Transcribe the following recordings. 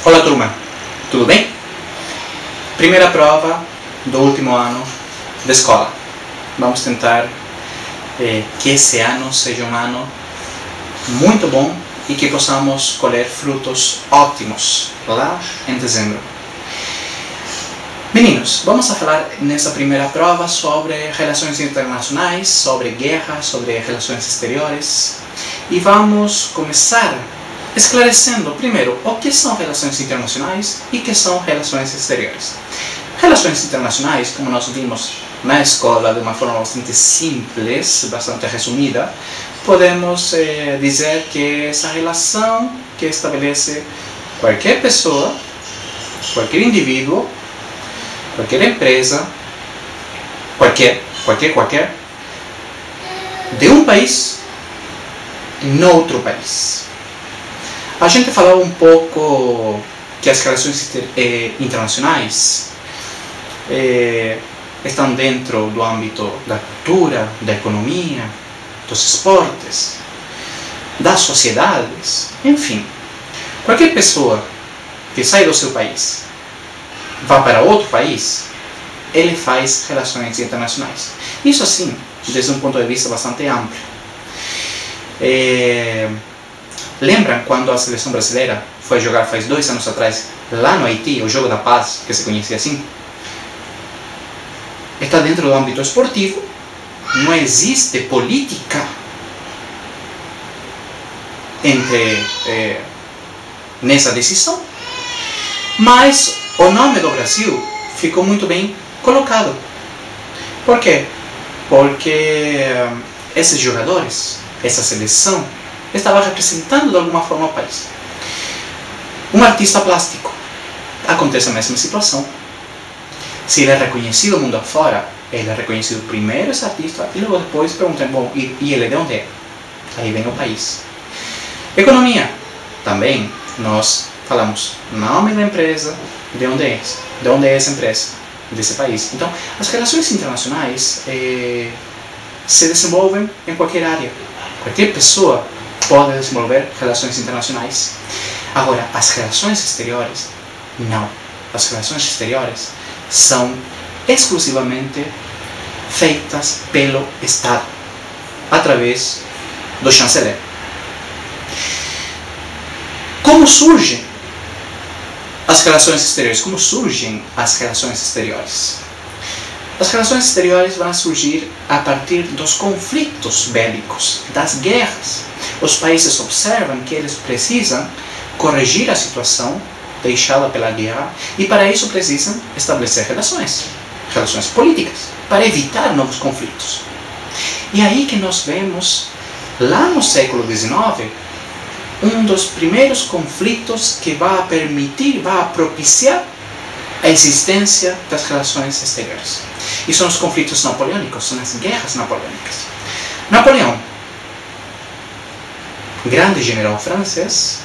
Olá turma, tudo bem? Primeira prova do último ano da escola. Vamos tentar que esse ano seja um ano muito bom e que possamos colher frutos ótimos lá em dezembro. Meninos, vamos a falar nessa primeira prova sobre relações internacionais, sobre guerra, sobre relações exteriores e vamos começar esclarecendo primeiro o que são relações internacionais e o que são relações exteriores. Relações internacionais, como nós vimos na escola de uma forma bastante simples, bastante resumida, podemos dizer que essa relação que estabelece qualquer pessoa, qualquer indivíduo, qualquer empresa, qualquer, de um país em outro país. A gente falou um pouco que as relações internacionais estão dentro do âmbito da cultura, da economia, dos esportes, das sociedades, enfim. Qualquer pessoa que sai do seu país, vá para outro país, ele faz relações internacionais. Isso assim, desde um ponto de vista bastante amplo. Lembram quando a seleção brasileira foi jogar faz 2 anos atrás, lá no Haiti, o Jogo da Paz, que se conhecia assim? Está dentro do âmbito esportivo, não existe política nessa decisão, mas o nome do Brasil ficou muito bem colocado. Por quê? Porque esses jogadores, essa seleção, estava representando de alguma forma o país. Um artista plástico, acontece a mesma situação. Se ele é reconhecido mundo afora, ele é reconhecido primeiro esse artista e logo depois perguntam, bom, e ele de onde é? Aí vem o país. Economia, também nós falamos nome da empresa, de onde é essa empresa, desse país. Então, as relações internacionais se desenvolvem em qualquer área. Qualquer pessoa pode desenvolver relações internacionais. Agora, as relações exteriores, não. As relações exteriores são exclusivamente feitas pelo Estado, através do chanceler. Como surgem as relações exteriores? Como surgem as relações exteriores? As relações exteriores vão surgir a partir dos conflitos bélicos, das guerras. Os países observam que eles precisam corrigir a situação deixada pela guerra e para isso precisam estabelecer relações políticas, para evitar novos conflitos. E aí que nós vemos, lá no século XIX, um dos primeiros conflitos que vai propiciar a existência das relações exteriores. E são os conflitos napoleônicos, são as guerras napoleônicas. Napoleão, grande general francês,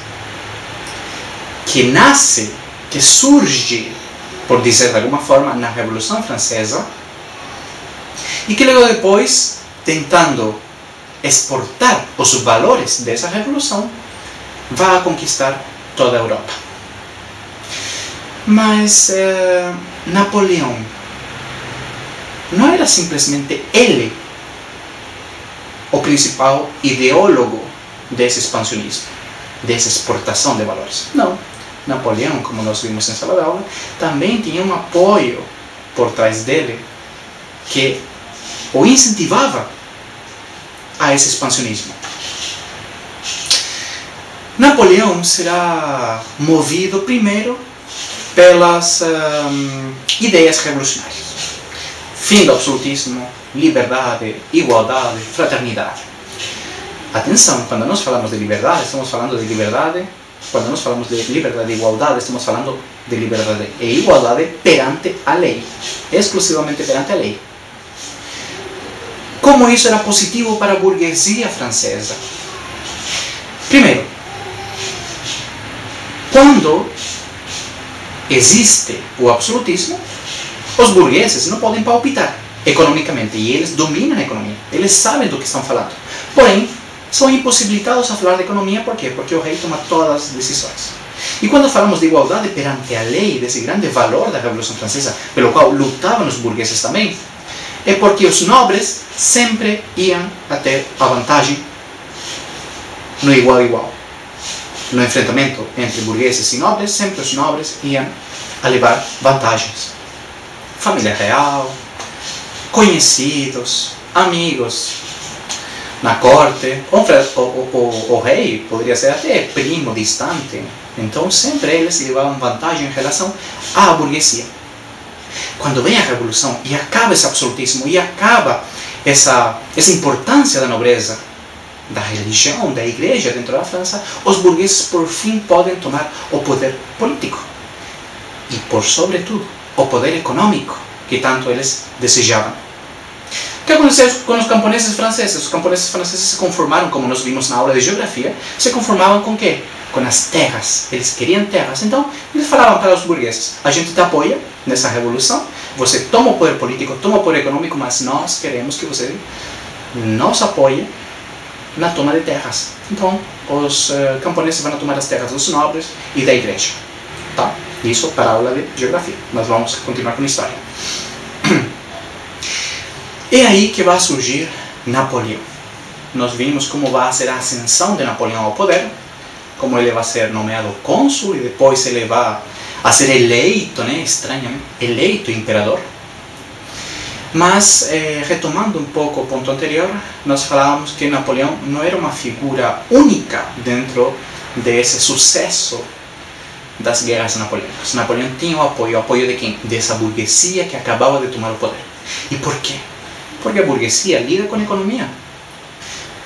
que surge, por dizer de alguma forma, na Revolução Francesa, e que logo depois, tentando exportar os valores dessa revolução, vai conquistar toda a Europa. Mas Napoleão não era simplesmente ele o principal ideólogo desse expansionismo, dessa exportação de valores. Não. Napoleão, como nós vimos em sala de aula, também tinha um apoio por trás dele que o incentivava a esse expansionismo. Napoleão será movido primeiro pelas ideias revolucionárias. Fim do absolutismo, liberdade, igualdade, fraternidade. Atenção, quando nós falamos de liberdade, estamos falando de liberdade. Quando nós falamos de liberdade e igualdade, estamos falando de liberdade e igualdade perante a lei, exclusivamente perante a lei. Como isso era positivo para a burguesia francesa? Primeiro, quando existe o absolutismo, os burgueses não podem palpitar economicamente e eles dominam a economia, eles sabem do que estão falando. Porém, são impossibilitados a falar de economia, por quê? Porque o rei toma todas as decisões. E quando falamos de igualdade perante a lei, desse grande valor da Revolução Francesa, pelo qual lutavam os burgueses também, é porque os nobres sempre iam a ter a vantagem no igual a igual. No enfrentamento entre burgueses e nobres, sempre os nobres iam a levar vantagens. Família real, conhecidos, amigos na corte, o rei poderia ser até primo distante. Então sempre eles levavam vantagem em relação à burguesia. Quando vem a Revolução e acaba esse absolutismo e acaba essa importância da nobreza, da religião, da igreja dentro da França, os burgueses por fim podem tomar o poder político e, por sobretudo, o poder econômico que tanto eles desejavam. O que aconteceu com os camponeses franceses? Os camponeses franceses se conformaram, como nós vimos na aula de geografia, se conformavam com o quê? Com as terras. Eles queriam terras. Então, eles falavam para os burgueses: a gente te apoia nessa revolução, você toma o poder político, toma o poder econômico, mas nós queremos que você nos apoie na toma de terras. Então, os camponeses vão tomar as terras dos nobres e da igreja. Tá? Isso para a aula de geografia. Mas vamos continuar com a história. É aí que vai surgir Napoleão. Nós vimos como vai ser a ascensão de Napoleão ao poder, como ele vai ser nomeado cônsul e depois ele vai a ser eleito, né, estranhamente, eleito imperador. Mas, retomando um pouco o ponto anterior, nós falávamos que Napoleão não era uma figura única dentro desse sucesso das guerras napoleônicas. Napoleão tinha o apoio de quem? Dessa burguesia que acabava de tomar o poder. E por quê? Porque a burguesia lida com a economia.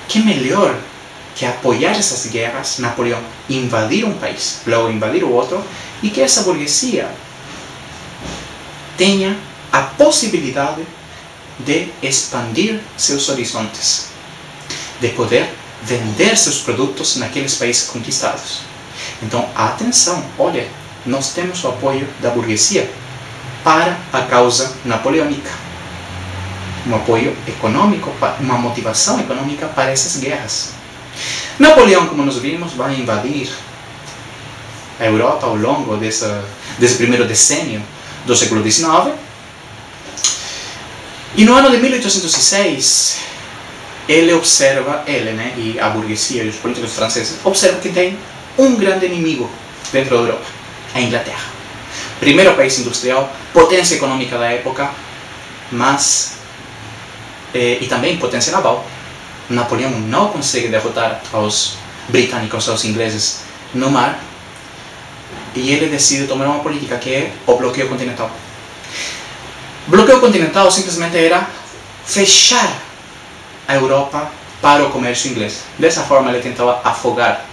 Que melhor que apoiar essas guerras, Napoleão invadir um país, logo invadir o outro, e que essa burguesia tenha a possibilidade de expandir seus horizontes, de poder vender seus produtos naqueles países conquistados. Então, atenção, olha, nós temos o apoio da burguesia para a causa napoleônica. Um apoio econômico, uma motivação econômica para essas guerras. Napoleão, como nós vimos, vai invadir a Europa ao longo desse primeiro decênio do século XIX. E no ano de 1806, ele observa, e a burguesia e os políticos franceses observam que tem um grande inimigo dentro da Europa, a Inglaterra. Primeiro país industrial, potência econômica da época, mas e também potência naval. Napoleão não consegue derrotar os britânicos, os ingleses no mar, e ele decide tomar uma política que é o bloqueio continental. O bloqueio continental simplesmente era fechar a Europa para o comércio inglês. Dessa forma ele tentava afogar,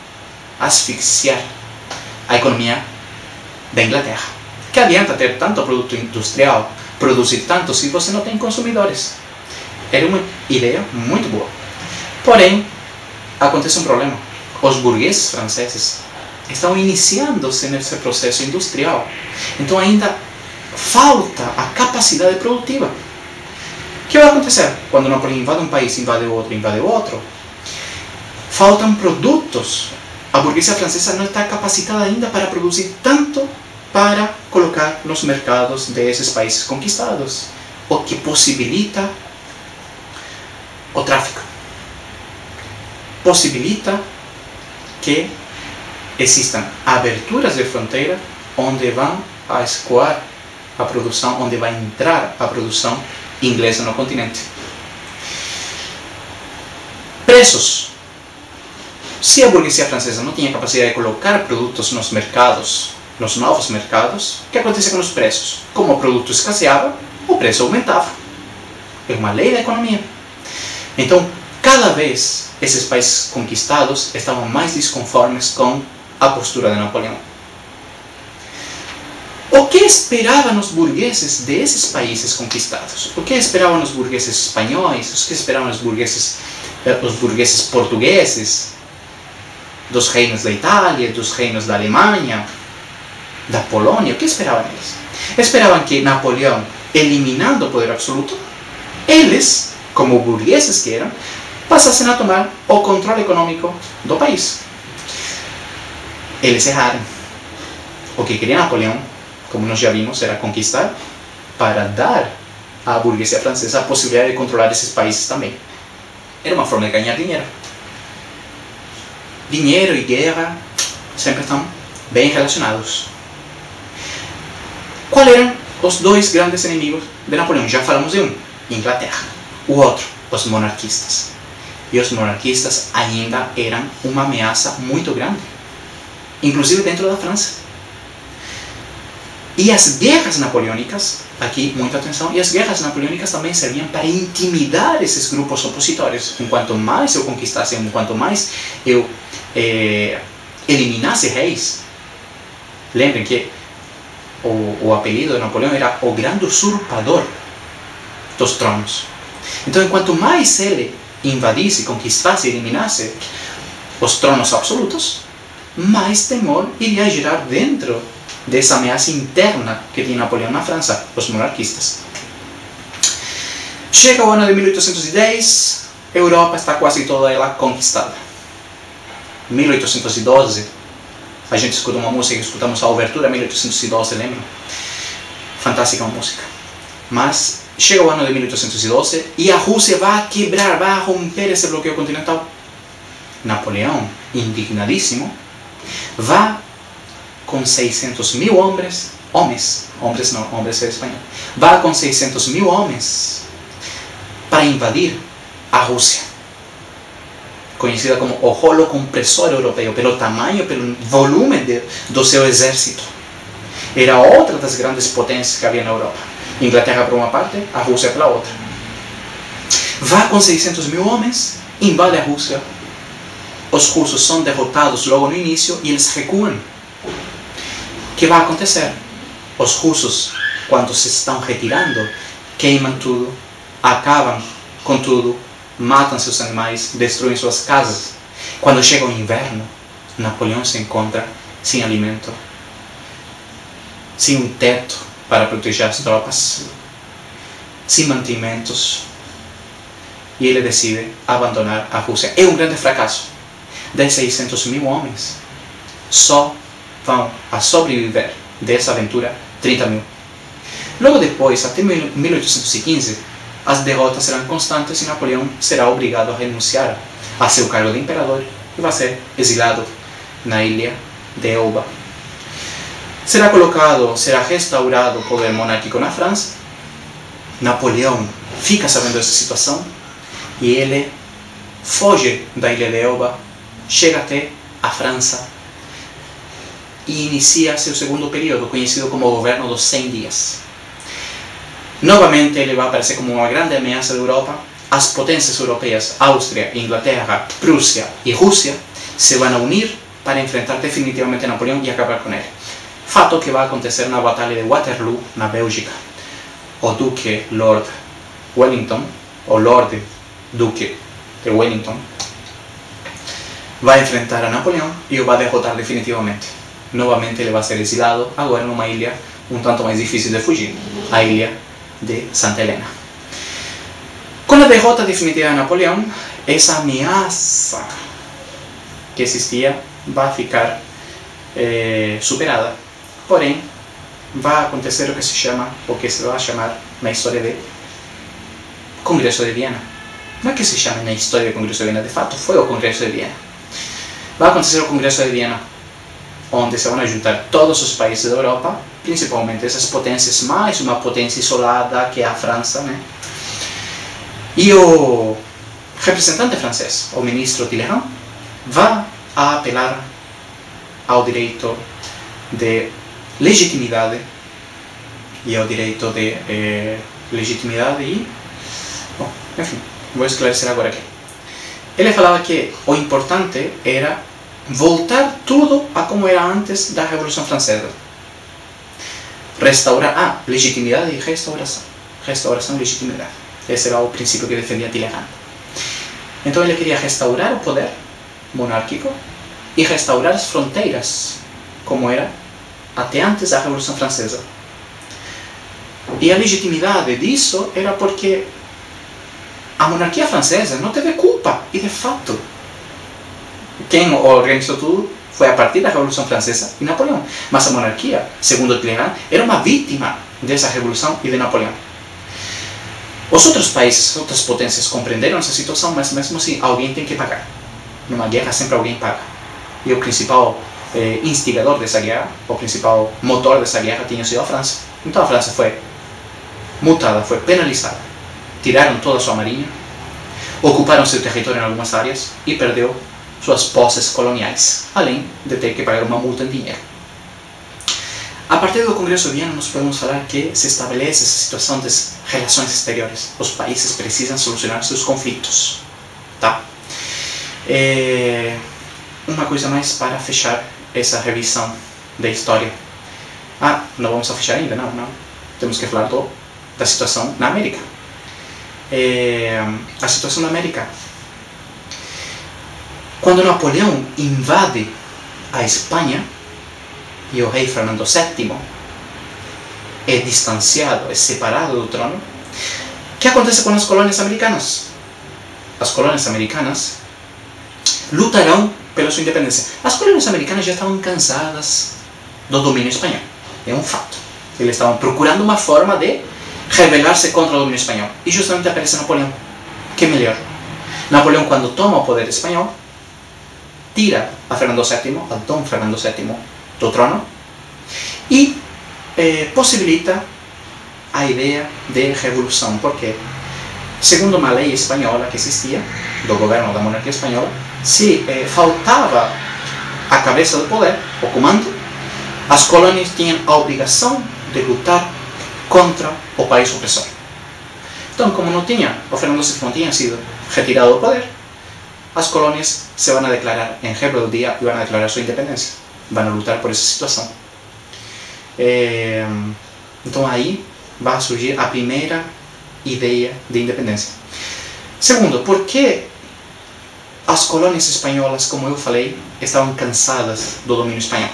asfixiar a economia da Inglaterra. Que adianta ter tanto produto industrial, produzir tanto se você não tem consumidores? Era uma ideia muito boa. Porém, acontece um problema. Os burgueses franceses estão iniciando-se nesse processo industrial. Então ainda falta a capacidade produtiva. O que vai acontecer? Quando Napoleão invade um país, invade o outro, faltam produtos. A burguesia francesa não está capacitada ainda para produzir tanto para colocar nos mercados desses países conquistados, o que possibilita o tráfico. Possibilita que existam aberturas de fronteira onde vão a escoar a produção, onde vai entrar a produção inglesa no continente. Preços. Se a burguesia francesa não tinha capacidade de colocar produtos nos mercados, nos novos mercados, o que acontecia com os preços? Como o produto escasseava, o preço aumentava. É uma lei da economia. Então, cada vez esses países conquistados estavam mais desconformes com a postura de Napoleão. O que esperavam os burgueses desses países conquistados? O que esperavam os burgueses espanhóis? O que esperavam os burgueses portugueses? Dos reinos da Itália, dos reinos da Alemanha, da Polônia? O que esperavam eles? Esperavam que Napoleão, eliminando o poder absoluto, eles, como burgueses que eram, passassem a tomar o controle econômico do país. Eles erraram. O que quería Napoleón, como nós já vimos, era conquistar para dar à burguesia francesa a possibilidade de controlar esses países também. Era uma forma de ganhar dinheiro. Dinheiro e guerra sempre estão bem relacionados. Quais eram os dois grandes inimigos de Napoleão? Já falamos de um, Inglaterra. O outro, os monarquistas. E os monarquistas ainda eram uma ameaça muito grande, inclusive dentro da França. E as guerras napoleônicas, aqui muita atenção, e as guerras napoleônicas também serviam para intimidar esses grupos opositores. Enquanto mais eu conquistasse, enquanto mais eu eliminasse reis, lembrem que o apelido de Napoleão era o grande usurpador dos tronos. Então, enquanto mais ele invadisse, conquistasse e eliminasse os tronos absolutos, mais temor iria gerar dentro dessa ameaça interna que tinha Napoleão na França, os monarquistas. Chega o ano de 1810, a Europa está quase toda ela conquistada. 1812, a gente escuta uma música, escutamos a Obertura 1812, lembra? Fantástica música. Mas chega o ano de 1812 e a Rússia vai quebrar, vai romper esse bloqueio continental. Napoleão, indignadíssimo, vai com 600 mil homens é espanhol, vai com 600 mil homens para invadir a Rússia, conhecida como o rolo compressor europeu, pelo tamanho, pelo volume do seu exército. Era outra das grandes potências que havia na Europa. Inglaterra para uma parte, a Rússia para outra. Vai com 600 mil homens, invade a Rússia. Os russos são derrotados logo no início e eles recuam. O que vai acontecer? Os russos, quando se estão retirando, queimam tudo, acabam com tudo, matam seus animais, destruem suas casas. Quando chega o inverno, Napoleão se encontra sem alimento, sem um teto para proteger as tropas, sem mantimentos, e ele decide abandonar a Rússia. É um grande fracasso. De 600 mil homens, só vão a sobreviver dessa aventura 30 mil. Logo depois, até 1815, as derrotas serão constantes e Napoleão será obrigado a renunciar a seu cargo de imperador e vai ser exilado na ilha de Elba. Será restaurado o poder monárquico na França. Napoleão fica sabendo dessa situação e ele foge da ilha de Elba, chega até a França e inicia seu segundo período, conhecido como o governo dos 100 dias. Novamente ele vai aparecer como uma grande ameaça da Europa. As potências europeias, Áustria, Inglaterra, Prússia e Rússia, se vão unir para enfrentar definitivamente Napoleão e acabar com ele. Fato que vai acontecer na Batalha de Waterloo, na Bélgica. O Duque Lord Wellington, o Lord Duque de Wellington, vai enfrentar a Napoleão e o vai derrotar definitivamente. Novamente ele vai ser exilado, agora numa ilha um tanto mais difícil de fugir, a ilha de Santa Helena. Com a derrota definitiva de Napoleão, essa ameaça que existia vai ficar superada. Porém, vai acontecer o que se vai chamar na história de Congresso de Viena. Não é que se chame na história do Congresso de Viena, de fato foi o Congresso de Viena. Vai acontecer o Congresso de Viena, onde se vão juntar todos os países da Europa, principalmente essas potências, mais uma potência isolada que é a França, né? E o representante francês, o ministro Talleyrand, vai apelar ao direito de legitimidade e ao direito de legitimidade e... Bom, enfim, vou esclarecer agora aqui. Ele falava que o importante era voltar tudo a como era antes da Revolução Francesa. Restaurar, legitimidade e restauração. Restauração e legitimidade. Esse era o princípio que defendia Talleyrand. Então ele queria restaurar o poder monárquico e restaurar as fronteiras, como era até antes da Revolução Francesa. E a legitimidade disso era porque a monarquia francesa não teve culpa, e de fato, quem organizou tudo foi a partir da Revolução Francesa e Napoleão. Mas a monarquia, segundo Talleyrand, era uma vítima dessa revolução e de Napoleão. Os outros países, outras potências compreenderam essa situação, mas mesmo assim alguém tem que pagar. Numa guerra sempre alguém paga. E o principal instigador dessa guerra, o principal motor dessa guerra tinha sido a França. Então a França foi multada, foi penalizada. Tiraram toda a sua marinha, ocuparam seu território em algumas áreas e perdeu suas posses coloniais, além de ter que pagar uma multa em dinheiro. A partir do Congresso Viena, nós podemos falar que se estabelece essa situação das relações exteriores. Os países precisam solucionar seus conflitos. Tá? Uma coisa mais para fechar essa revisão da história. Não vamos a fechar ainda, não. Temos que falar da situação na América. A situação na América. Quando Napoleão invade a Espanha e o rei Fernando VII é distanciado, é separado do trono, o que acontece com as colônias americanas? As colônias americanas lutarão pela sua independência. As colônias americanas já estavam cansadas do domínio espanhol. É um fato. Eles estavam procurando uma forma de rebelar-se contra o domínio espanhol. E justamente aparece Napoleão. Que melhor? Napoleão, quando toma o poder espanhol, tira a Fernando VII, a Dom Fernando VII, do trono e possibilita a ideia de revolução. Porque, segundo uma lei espanhola que existia, do governo da monarquia espanhola, se faltava a cabeça do poder, o comando, as colônias tinham a obrigação de lutar contra o país opressor. Então, como o Fernando VII não tinha sido retirado do poder, as colônias se vão a declarar em rebeldia e vão a declarar sua independência. Vão a lutar por essa situação. Então aí vai surgir a primeira ideia de independência. Segundo, por que as colônias espanholas, como eu falei, estavam cansadas do domínio espanhol?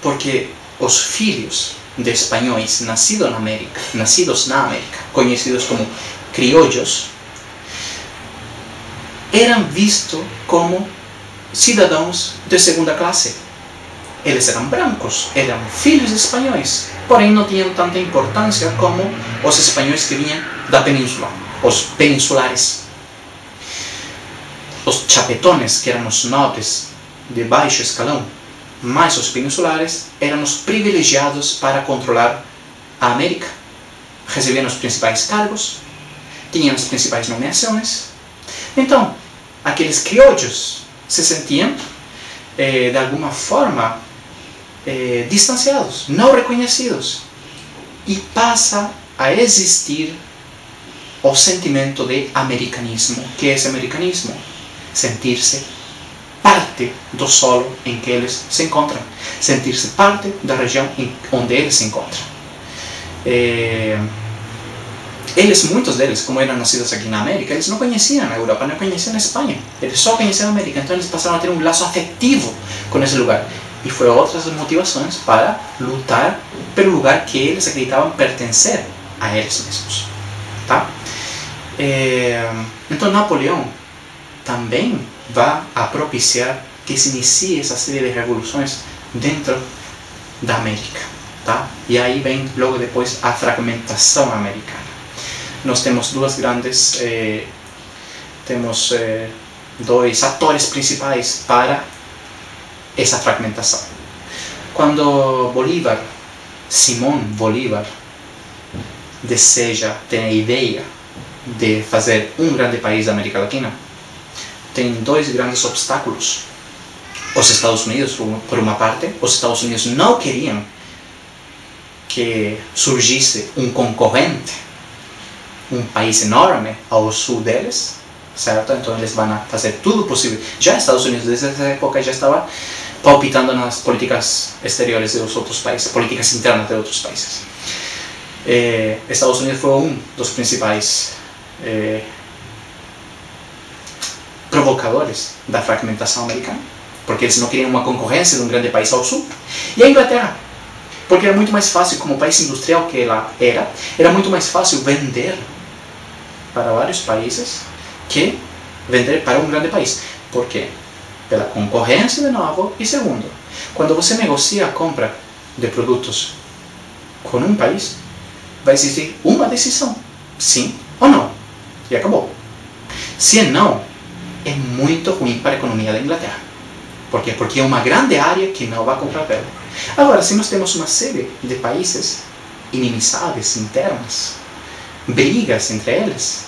Porque os filhos de espanhóis nascidos na América, conhecidos como criollos, eram vistos como cidadãos de segunda classe. Eles eram brancos, eram filhos espanhóis, porém não tinham tanta importância como os espanhóis que vinham da península, os peninsulares. Os chapetones, que eram os nobres de baixo escalão, mas os peninsulares eram os privilegiados para controlar a América. Recebiam os principais cargos, tinham as principais nomeações. Então, aqueles criollos se sentiam, de alguma forma, distanciados, não reconhecidos. E passa a existir o sentimento de americanismo. O que é esse americanismo? Sentir-se parte do solo em que eles se encontram, sentir-se parte da região onde eles se encontram. Muitos deles, como eram nascidos aqui na América, eles não conheciam a Europa, não conheciam a Espanha, eles só conheciam a América, então eles passaram a ter um laço afetivo com esse lugar. E foi outras motivações para lutar pelo lugar que eles acreditavam pertencer a eles mesmos. Tá? Então Napoleão também vai a propiciar que se inicie essa série de revoluções dentro da América. Tá? E aí vem logo depois a fragmentação americana. Nós temos dois atores principais para essa fragmentação. Quando Simón Bolívar deseja, tem a ideia de fazer um grande país da América Latina, tem dois grandes obstáculos. Os Estados Unidos, por uma parte, os Estados Unidos não queriam que surgisse um concorrente, um país enorme ao sul deles, certo? Então eles vão fazer tudo possível. Já os Estados Unidos, desde essa época, já estava palpitando nas políticas exteriores dos outros países, políticas internas de outros países. Estados Unidos foi um dos principais provocadores da fragmentação americana, porque eles não queriam uma concorrência de um grande país ao sul. E a Inglaterra, porque era muito mais fácil, como país industrial que ela era muito mais fácil vender para vários países que vender para um grande país. Por quê? pela concorrência de novo, e segundo, quando você negocia a compra de produtos com um país, vai existir uma decisão, sim ou não, e acabou. Se é não, é muito ruim para a economia da Inglaterra. Por quê? Porque é uma grande área que não vai comprar pele. Agora, se nós temos uma série de países, inimizades internas, brigas entre eles,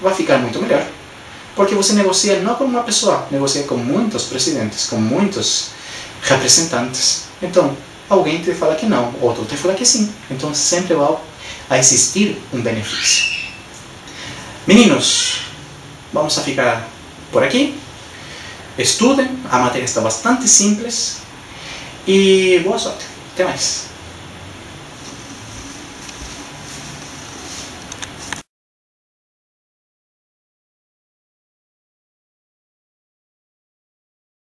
vai ficar muito melhor. Porque você negocia não com uma pessoa, negocia com muitos presidentes, com muitos representantes. Então, alguém te fala que não, outro te fala que sim. Então, sempre vai existir um benefício. Meninos, vamos a ficar por aqui. Estudem, a matéria está bastante simples. E boa sorte. Até mais.